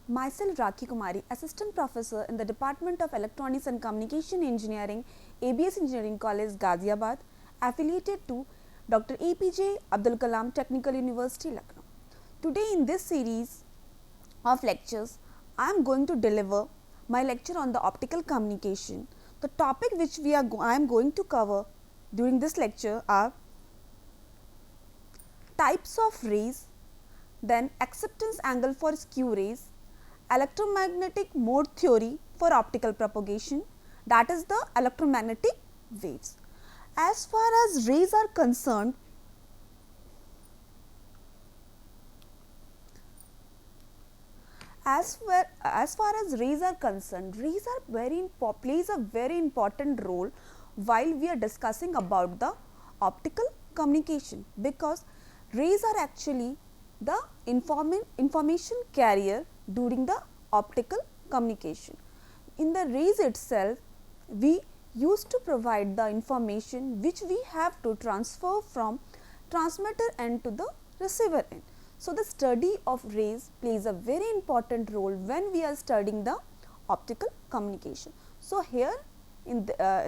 Myself Rakhi Kumari, Assistant Professor in the Department of Electronics and Communication Engineering, ABS Engineering College, Ghaziabad, affiliated to Dr. APJ Abdul Kalam Technical University, Lucknow. Today in this series of lectures, I am going to deliver my lecture on the optical communication. The topic which I am going to cover during this lecture are types of rays, then acceptance angle for skew rays, electromagnetic mode theory for optical propagation, that is the electromagnetic waves. As far as rays are concerned, rays plays a very important role while we are discussing about the optical communication, because rays are actually the information carrier during the optical communication. In the rays itself, we used to provide the information which we have to transfer from transmitter end to the receiver end. So, the study of rays plays a very important role when we are studying the optical communication. So, here in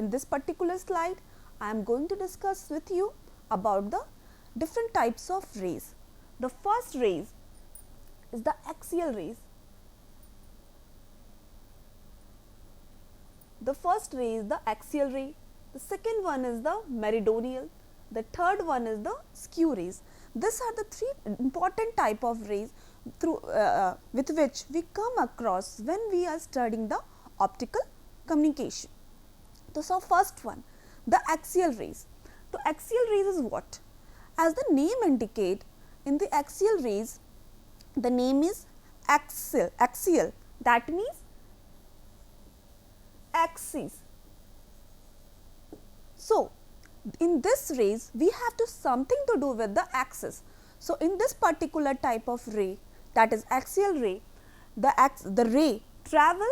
this particular slide, I am going to discuss with you about the different types of rays. The first rays is the axial rays. The first ray is the axial ray, the second one is the meridional, the third one is the skew rays. These are the three important type of rays with which we come across when we are studying the optical communication. So, first one, the axial rays. So, axial rays is what? As the name indicate, in the axial rays, the name is axial, that means axis. So, in this rays we have to something to do with the axis. So, in this particular type of ray, that is axial ray, the ray travel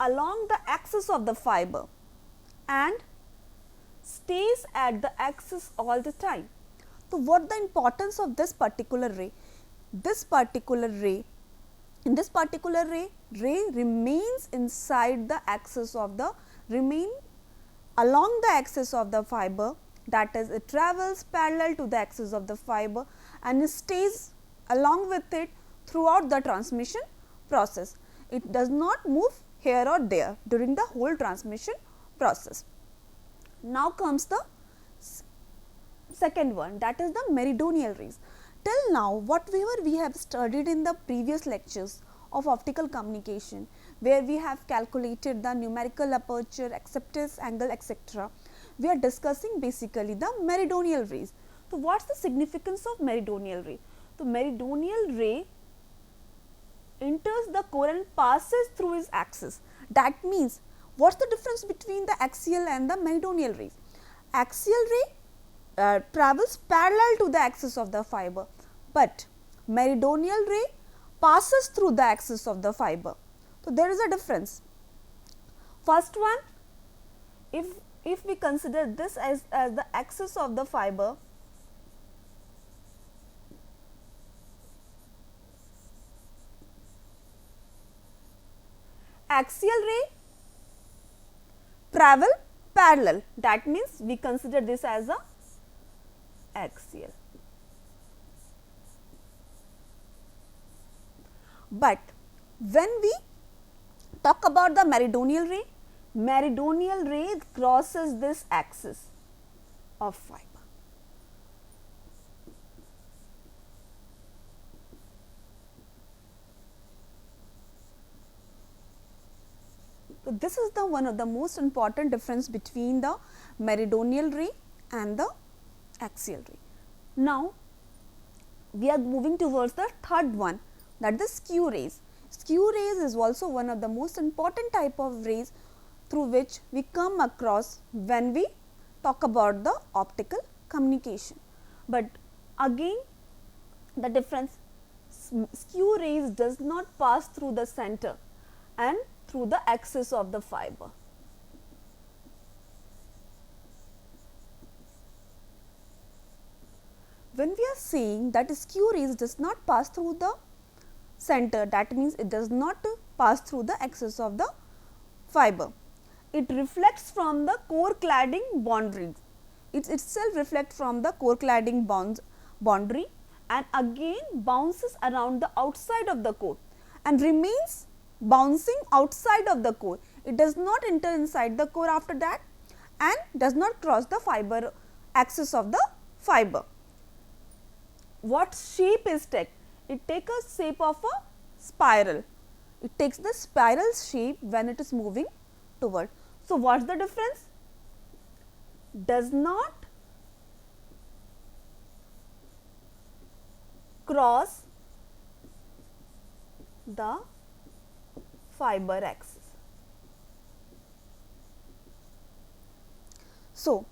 along the axis of the fiber and stays at the axis all the time. So, what the importance of this particular ray? In this particular ray remains inside the axis of the along the axis of the fiber, that is, it travels parallel to the axis of the fiber and stays along with it throughout the transmission process. It does not move here or there during the whole transmission process. Now comes the second one, that is the meridional rays. Till now, whatever we have studied in the previous lectures of optical communication, where we have calculated the numerical aperture, acceptance angle, etc., we are discussing basically the meridional rays. So, what is the significance of meridional ray? The meridional ray enters the core and passes through its axis. That means, what is the difference between the axial and the meridional rays? Axial ray travels parallel to the axis of the fiber, but meridional ray passes through the axis of the fiber. So, there is a difference. First one, if we consider this as the axis of the fiber, axial ray travel parallel, that means we consider this as a axial. But when we talk about the meridional ray crosses this axis of fiber. So, this is the one of the most important difference between the meridional ray and the axial ray. Now, we are moving towards the third one, that is the skew rays. Skew rays is also one of the most important type of rays through which we come across when we talk about the optical communication. But again, the difference, skew rays does not pass through the center and through the axis of the fiber. When we are saying that skew rays does not pass through the center, that means it does not pass through the axis of the fiber. It reflects from the core cladding boundaries. It itself reflects from the core cladding boundary and again bounces around the outside of the core and remains bouncing outside of the core. It does not enter inside the core after that and does not cross the fiber axis of the fiber. What shape is take? It takes a shape of a spiral. It takes the spiral shape when it is moving toward. So, what is the difference? Does not cross the fiber axis. So,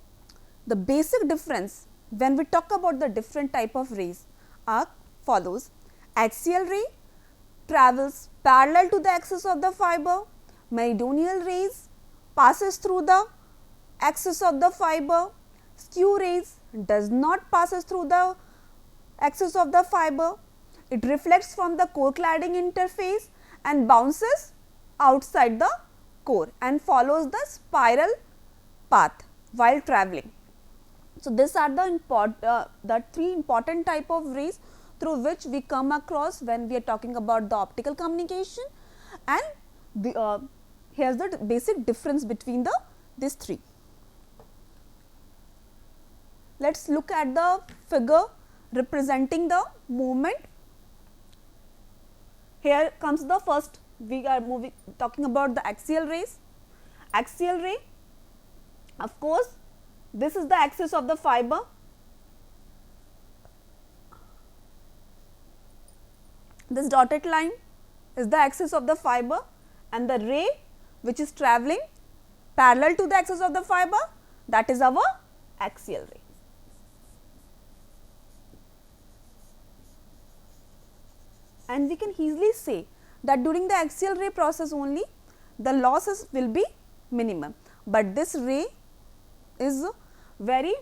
the basic difference when we talk about the different type of rays are follows. Axial ray travels parallel to the axis of the fiber. Meridional rays passes through the axis of the fiber. Skew rays does not passes through the axis of the fiber. It reflects from the core cladding interface and bounces outside the core and follows the spiral path while traveling. So, these are the three important type of rays through which we come across when we are talking about the optical communication, and here is the basic difference between these three. Let us look at the figure representing the movement. Here comes the first, we are talking about the axial rays. Axial ray, of course, this is the axis of the fiber. This dotted line is the axis of the fiber and the ray which is travelling parallel to the axis of the fiber, that is our axial ray. And we can easily say that during the axial ray process only the losses will be minimum, but this ray is very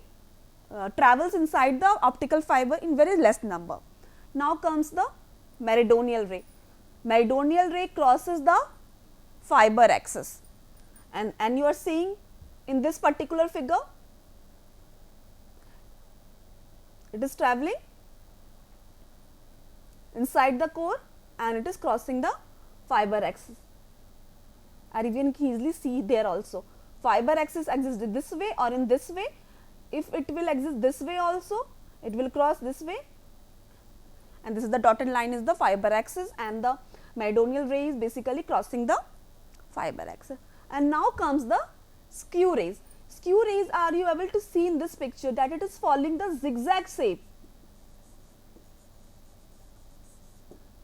travels inside the optical fiber in very less number. Now comes the meridional ray. Meridional ray crosses the fiber axis, and you are seeing in this particular figure it is travelling inside the core and it is crossing the fiber axis, and you can easily see there also fiber axis exists this way or in this way. If it will exist this way also, it will cross this way, and this is the dotted line is the fiber axis and the meridional ray is basically crossing the fiber axis. And now comes the skew rays. Skew rays, are you able to see in this picture that it is following the zigzag shape?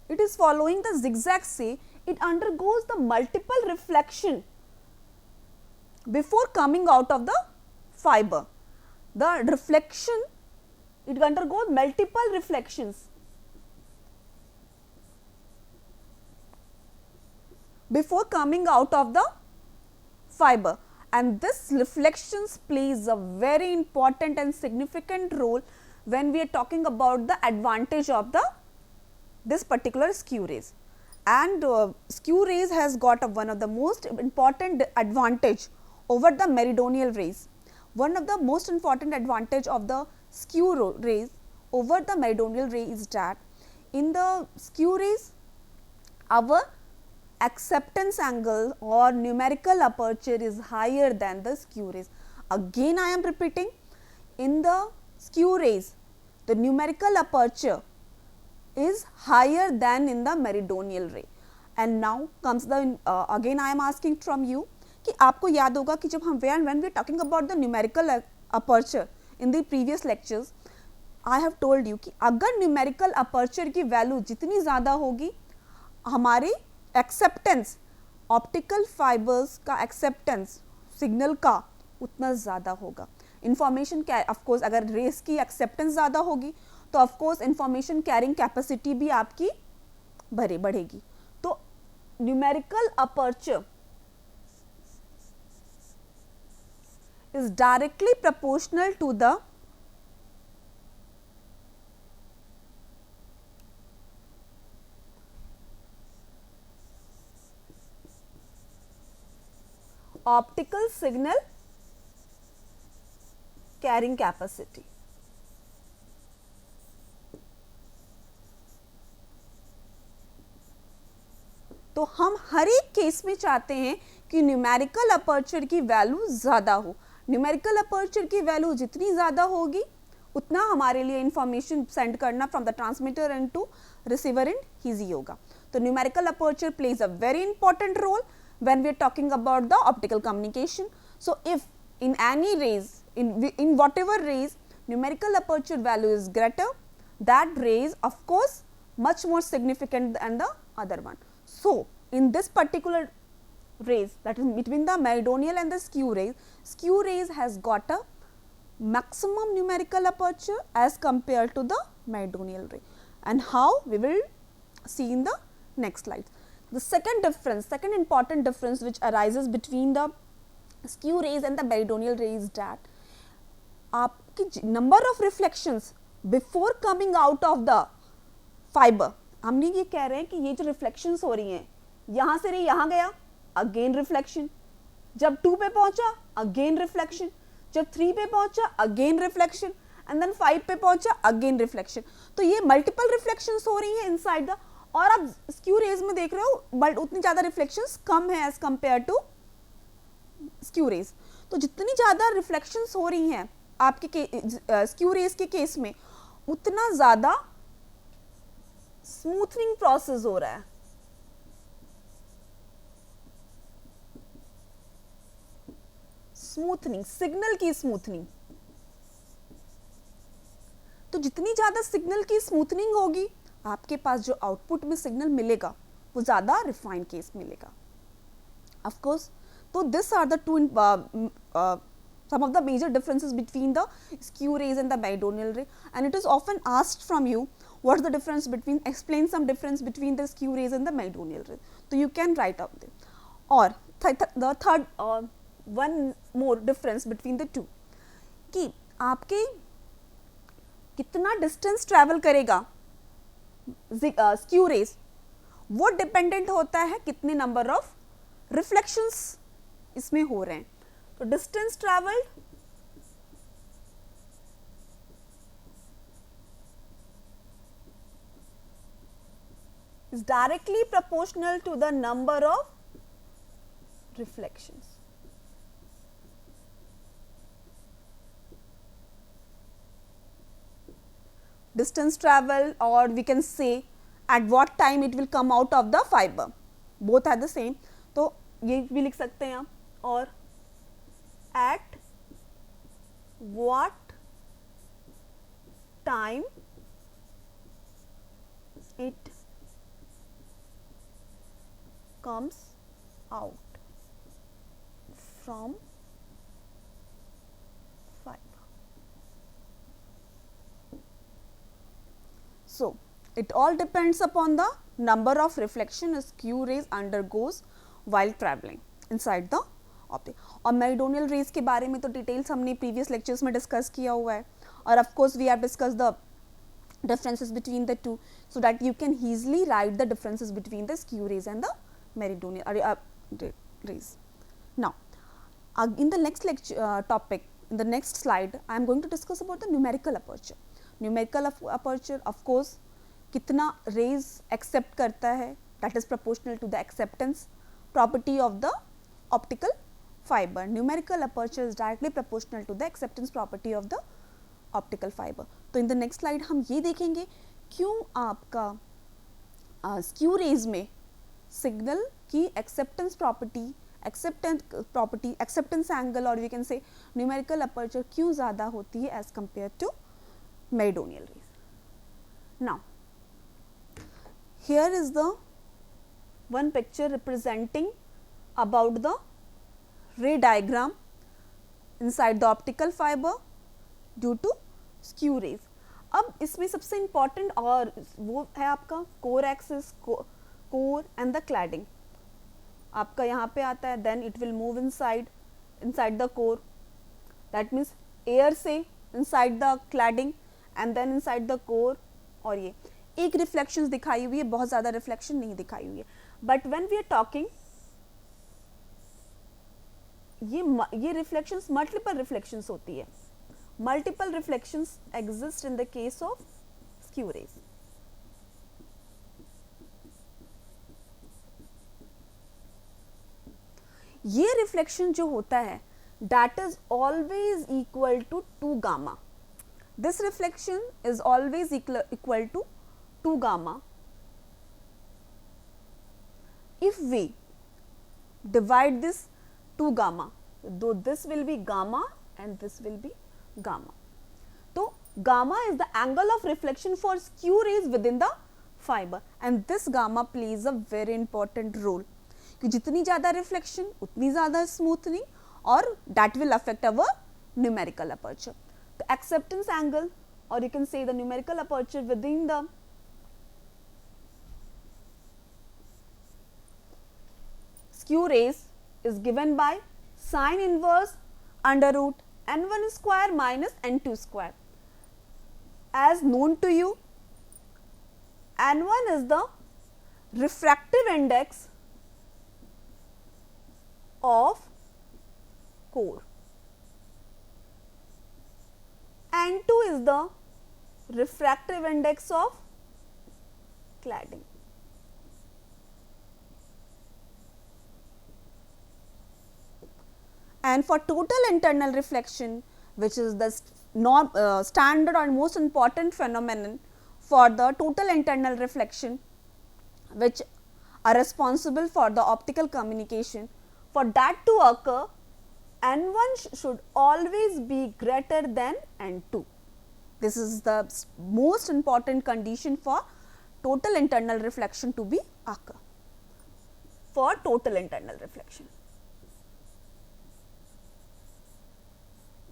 It is following the zigzag shape. It undergoes the multiple reflection before coming out of the fiber. The reflection, it undergoes multiple reflections before coming out of the fiber, and this reflections plays a very important and significant role when we are talking about the advantage of this particular skew rays. And skew rays has got one of the most important advantage over the meridional rays. One of the most important advantage of the skew rays over the meridional ray is that in the skew rays our acceptance angle or numerical aperture is higher than the skew rays. Again I am repeating, in the skew rays the numerical aperture is higher than in the meridional ray. And now comes the again I am asking from you कि आपको याद होगा कि जब हम when we are talking about the numerical aperture in the previous lectures, I have told you कि अगर numerical aperture की value जितनी ज़्यादा होगी हमारे acceptance optical fibers का acceptance signal का उतना ज़्यादा होगा. Information of course अगर rays की acceptance ज़्यादा होगी तो of course information carrying capacity भी आपकी बढ़ेगी. तो numerical aperture is directly proportional to the optical signal carrying capacity. तो हम हर एक केस में चाहते हैं कि न्यूमेरिकल अपर्चर की वैल्यू ज़्यादा हो। न्यूमेरिकल अपर्चर की वैल्यू जितनी ज़्यादा होगी उतना हमारे लिए इंफॉर्मेशन सेंड करना from the transmitter end to receiver end easy होगा। तो numerical aperture plays a very important role when we are talking about the optical communication. So if in any rays, in whatever rays numerical aperture value is greater, that rays of course much more significant than the other one. So in this particular rays, that is between the meridional and the skew rays has got a maximum numerical aperture as compared to the meridional ray, and how we will see in the next slide. The second important difference which arises between the skew rays and the meridional rays is that आपकी number of reflections before coming out of the fiber, हमने ये कह रहे हैं कि ये जो reflections हो रही हैं, यहाँ से रे यहाँ गया, again reflection, जब 2 पे पहुँचा again reflection, जब 3 पे पहुँचा again reflection, and then 5 पे पहुँचा again reflection. तो ये multiple reflections हो रही हैं inside the, और आप स्क्यू रेज में देख रहे हो बट उतनी ज़्यादा रिफ्लेक्शंस कम है as compare to skew rays. तो जितनी ज़्यादा रिफ्लेक्शंस हो रही हैं आपके स्क्यू रेज के केस में उतना ज़्यादा स्मूथनिंग प्रोसेस हो रहा है। स्मूथनिंग, सिग्नल की स्मूथनिंग। तो जितनी ज़्यादा सिग्नल की स्मूथनिंग होगी आपके पास जो आउटपुट में सिग्नल मिलेगा वो ज़्यादा रिफाइंड केस मिलेगा ऑफ कोर्स। तो this are the two some of the major differences between the skew rays and the meridional ray, and it is often asked from you what's the difference between, explain some difference between the skew rays and the meridional ray. So you can write out them. Or the third one more difference between the two कि आपके कितना distance travel करेगा skew raise, वो dependent होता है कितने number of reflections इसमें हो रहे हैं। तो distance travelled is directly proportional to the number of reflections. Distance travel, or we can say at what time it will come out of the fiber, both are the same. तो ये भी लिख सकते हैं आप, और at what time it comes out from fiber. So it all depends upon the number of reflection a skew rays undergoes while traveling inside the optic. और meridional raise के बारे में तो डिटेल्स हमने प्रीवियस लेक्चर्स में discuss किया हुआ है, और of course we have discuss the differences between the two so that you can easily write the differences between the skew rays and the meridional rays. Now in the next lecture topic, in the next slide I am going to discuss about the numerical aperture. Numerical aperture of course कितना rays accept करता है, that is proportional to the acceptance property of the optical fiber. Numerical aperture is directly proportional to the acceptance property of the optical fibre. तो in the next slide हम ये देखेंगे क्यों आपका skew rays में signal की acceptance angle, और we can say numerical aperture क्यों ज़्यादा होती है as compare to meridional rays. Now here is the one picture representing about the ray diagram inside the optical fibre due to skew rays. अब इसमें सबसे important और वो है आपका core axis, core and the cladding. आपका यहाँ पे आता है, then it will move inside the core, that means air से inside the cladding and then inside the core. और ये एक रिफ्लेक्शन दिखाई हुई है, बहुत ज़्यादा रिफ्लेक्शन नहीं दिखाई हुई है. But when we are talking ये रिफ्लेक्शंस मल्टीपल रिफ्लेक्शंस होती है. Multiple reflections exist in the case of skew rays. ये रिफ्लेक्शन जो होता है that is always equal to 2 gamma. This reflection is always equal to 2 gamma. If we divide this 2 gamma, though this will be gamma and this will be gamma. So gamma is the angle of reflection for skew rays within the fiber, and this gamma plays a very important role. कि जितनी ज़्यादा reflection उतनी ज़्यादा smoothening, और that will affect our numerical aperture. The acceptance angle, or you can say the numerical aperture within the skew rays is given by sine inverse under root n1 square minus n2 square. As known to you, n1 is the refractive index of core, n2 is the refractive index of cladding. And for total internal reflection, which is the standard or most important phenomenon for the total internal reflection, which are responsible for the optical communication, for that to occur, n1 should always be greater than n2. This is the most important condition for total internal reflection to be occur. For total internal reflection.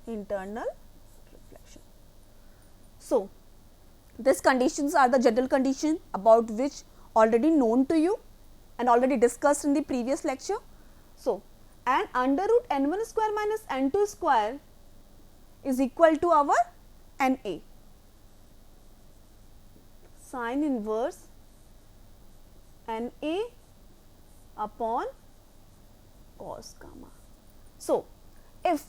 Internal reflection. So, these conditions are the general condition about which already known to you and already discussed in the previous lecture. So, and under root n1 square minus n2 square is equal to our na, sine inverse na upon cos gamma. So, if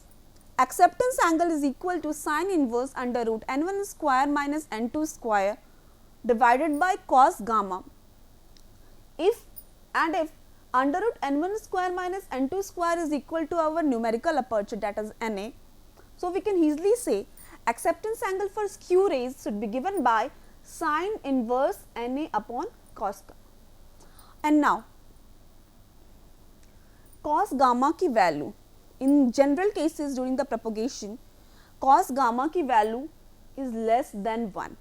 acceptance angle is equal to sine inverse under root n1 square minus n2 square divided by cos gamma, if under root n1 square minus n2 square is equal to our numerical aperture, that is na, so we can easily say acceptance angle for skew rays should be given by sine inverse na upon cos gamma. And now cos gamma की value in general cases during the propagation, cos gamma की value is less than 1.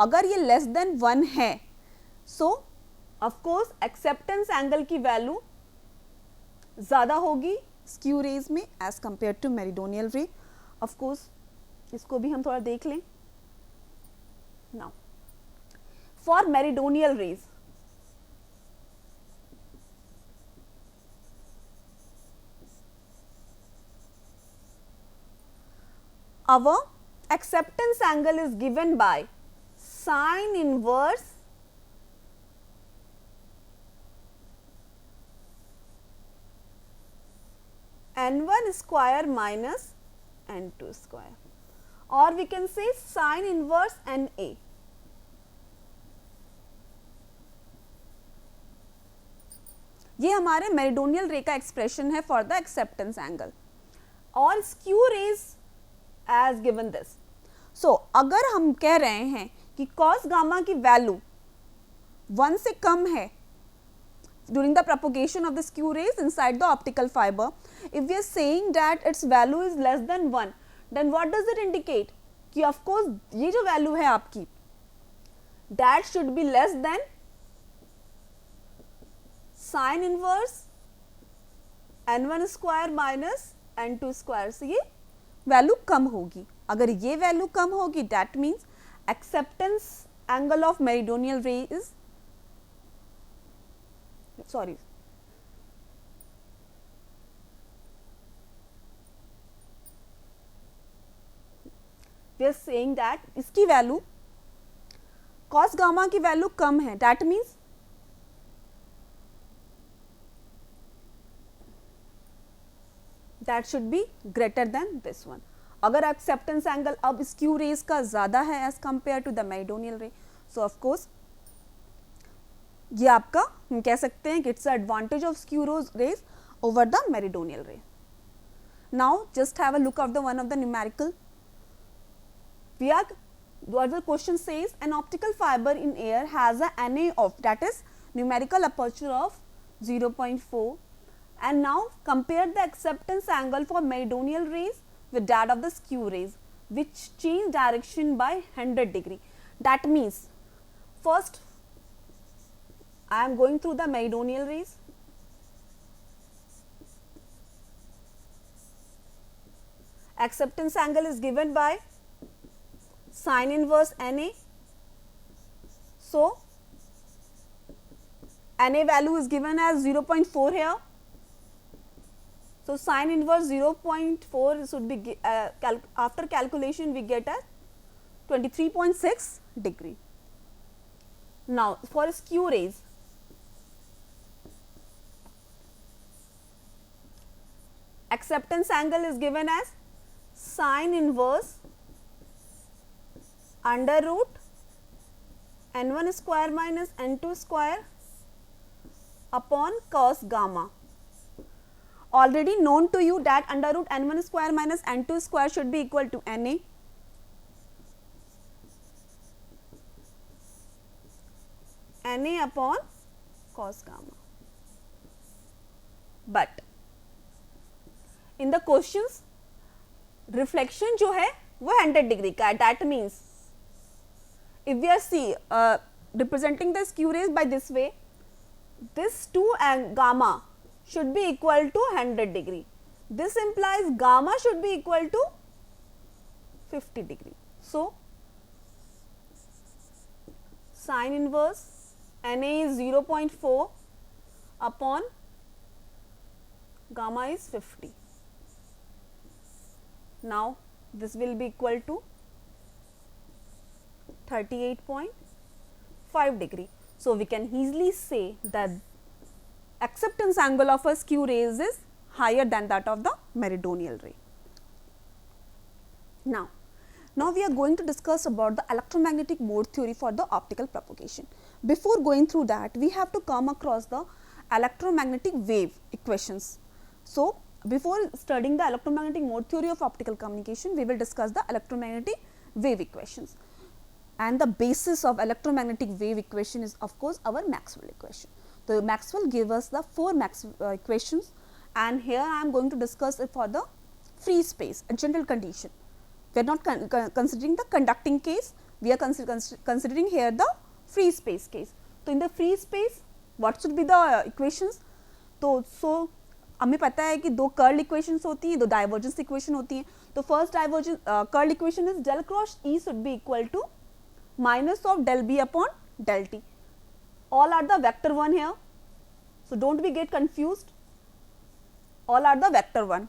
अगर ये less than 1 है, so of course acceptance angle की value ज़्यादा होगी skew rays में as compared to meridional ray. Of course इसको भी हम थोड़ा देख लें. Now for meridional rays, our acceptance angle is given by sine inverse n1 square minus n2 square, or we can say sine inverse na. ये हमारे meridional रे का एक्सप्रेशन है फॉर द एक्सेप्टेंस एंगल, और skew rays as given this. So अगर हम कह रहे हैं कि कॉस गामा की वैल्यू 1 से कम है during the propagation of the skew rays inside the optical fiber, if we are saying that its value is less than 1, then what does it indicate? कि of course ये जो value है आपकी, that should be less than sine inverse n1 square minus n2 square. से ये value कम होगी. अगर ये value कम होगी, that means acceptance angle of meridional ray is, sorry, we are saying that इसकी वैल्यू cos गामा की वैल्यू कम है, that means that should be greater than this one. अगर एक्सेप्टेंस एंगल अब स्क्यू रेज का ज़्यादा है as compare to the meridional ray, so of course ये आपका हम कह सकते हैं कि it's advantage of skew rays over the meridional ray. Now just have a look of the one of the numerical. What the question says, an optical fiber in air has a Na of, that is numerical aperture of 0.4, and now compare the acceptance angle for meridional rays with that of the skew rays, which change direction by 100 degree. That means first I am going through the meridional rays. Acceptance angle is given by sin inverse Na. So Na value is given as 0.4 here. So sin inverse 0.4 should be after calculation we get as 23.6 degree. Now for skew rays, acceptance angle is given as sin inverse under root n1 square minus n2 square upon cos gamma. Already known to you that under root n1 square minus n2 square should be equal to Na. Na upon cos gamma. But in the questions reflection जो है वो 100 degree का है. That means if we are representing the skew rays by this way, this 2 and gamma should be equal to 100 degree. This implies gamma should be equal to 50 degree. So sin inverse Na is 0.4 upon gamma is 50. Now this will be equal to 38.5 degree. So we can easily say that acceptance angle of a skew rays is higher than that of the meridional ray. Now we are going to discuss about the electromagnetic mode theory for the optical propagation. Before going through that, we have to come across the electromagnetic wave equations. So before studying the electromagnetic mode theory of optical communication, we will discuss the electromagnetic wave equations. And the basis of electromagnetic wave equation is of course our Maxwell equation. So Maxwell gave us the 4 equations, and here I am going to discuss it for the free space, a general condition. We are not considering the conducting case, we are considering here the free space case. So in the free space, what should be the equations? So हमें पता है कि 2 curl equations होती हैं, 2 divergence equation होती हैं. तो first divergence curl equation is del cross E should be equal to minus of del B upon del T. All are the vector 1 here, so don't be get confused. All are the vector 1.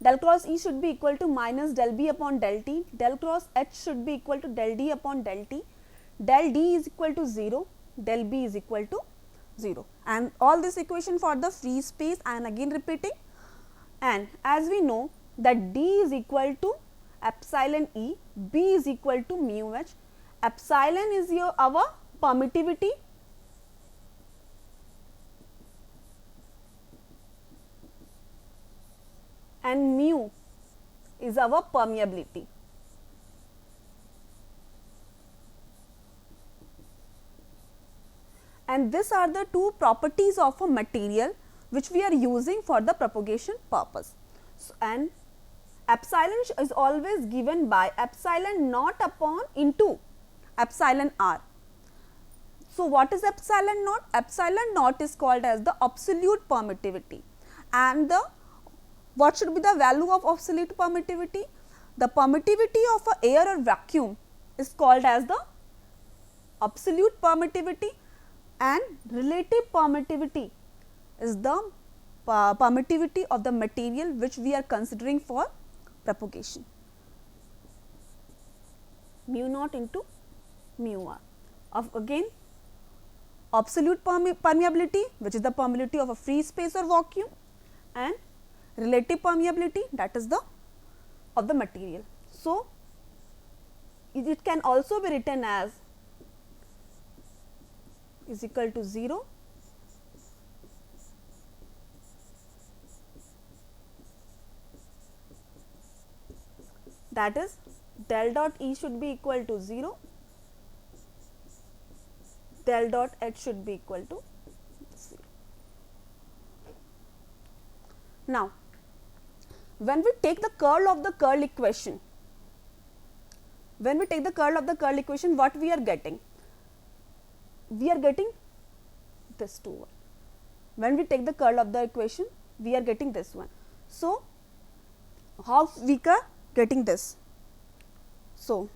Del cross E should be equal to minus del B upon del T. Del cross H should be equal to del D upon del T. Del D is equal to 0. Del B is equal to 0. And all this equation for the free space I am again repeating. And as we know that D is equal to epsilon E, B is equal to mu H. Epsilon is our permittivity, and mu is our permeability. And these are the 2 properties of a material which we are using for the propagation purpose. So, and epsilon is always given by epsilon naught upon into epsilon r. So what is epsilon naught? Epsilon naught is called as the absolute permittivity, and the what should be the value of absolute permittivity? The permittivity of a air or vacuum is called as the absolute permittivity, and relative permittivity is the permittivity of the material which we are considering for propagation. Mu naught into mu r. Of again absolute permeability, which is the permeability of a free space or vacuum, and relative permeability, that is the of the material. So it can also be written as is equal to 0 that is del dot E should be equal to 0, del dot H should be equal to 0. Now, when we take the curl of the curl equation, what we are getting? We are getting this 2 1. When we take the curl of the equation, we are getting this one. So, how we are getting this? So,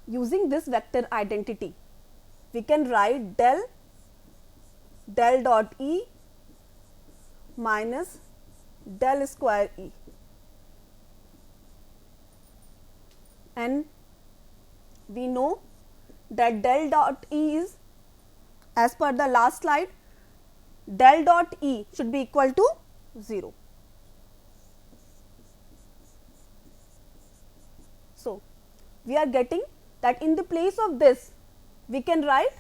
using this vector identity, we can write del dot E minus del square E, and we know that del dot E is, as per the last slide, del dot E should be equal to 0. So, we are getting that in the place of this, we can write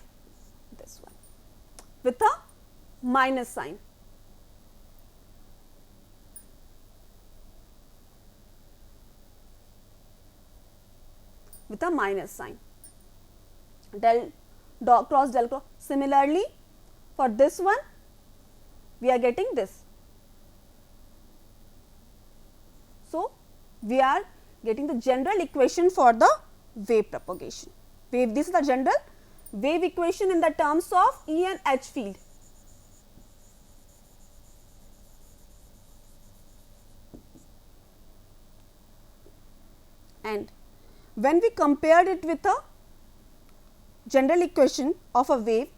this one with a minus sign. With a minus sign, del dot cross del cross. Similarly, for this one, we are getting this. So, we are getting the general equation for the wave propagation. This is the general wave equation in the terms of E and H field. And when we compared it with a general equation of a wave,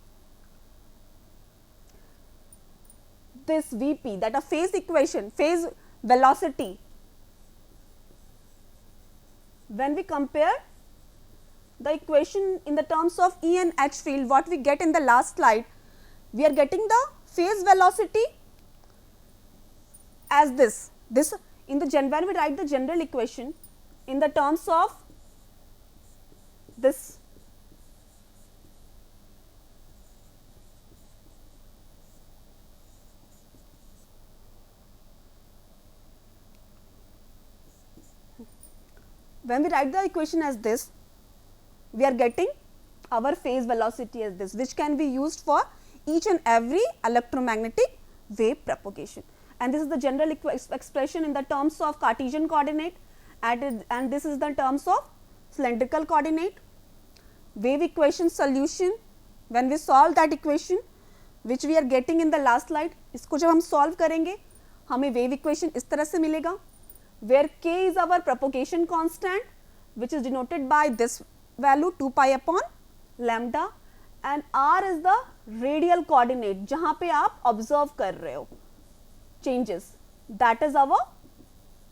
this Vp, that a phase equation, phase velocity, when we compare the equation in the terms of E and H field, what we get in the last slide, we are getting the phase velocity as this. This in the when we write the general equation in the terms of this when we write the equation as this, we are getting our phase velocity as this, which can be used for each and every electromagnetic wave propagation. And this is the general expression in the terms of Cartesian coordinate, and this is the terms of cylindrical coordinate. Wave equation solution, when we solve that equation which we are getting in the last slide, इसको जब हम solve करेंगे हमें wave equation इस तरह से मिलेगा, where k is our propagation constant, which is denoted by this value 2 pi upon lambda, and r is the radial coordinate जहाँ पे आप observe कर रहे हो changes, that is our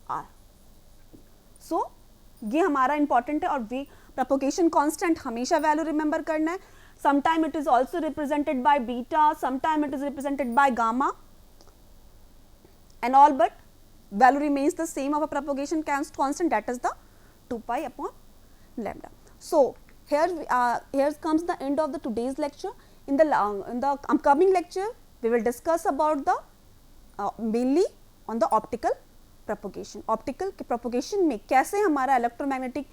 r. So ये हमारा important है, और propagation constant हमेशा value remember करना है. Sometime it is also represented by beta, sometime it is represented by gamma, and all, but value remains the same of a propagation constant, that is the 2 pi upon lambda. So here comes the end of the today's lecture. In the upcoming lecture, we will discuss about the mainly on the optical propagation. Optical propagation में कैसे हमारा electromagnetic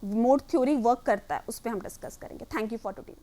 mode theory work करता है, उस पर हम discuss करेंगे. Thank you for today.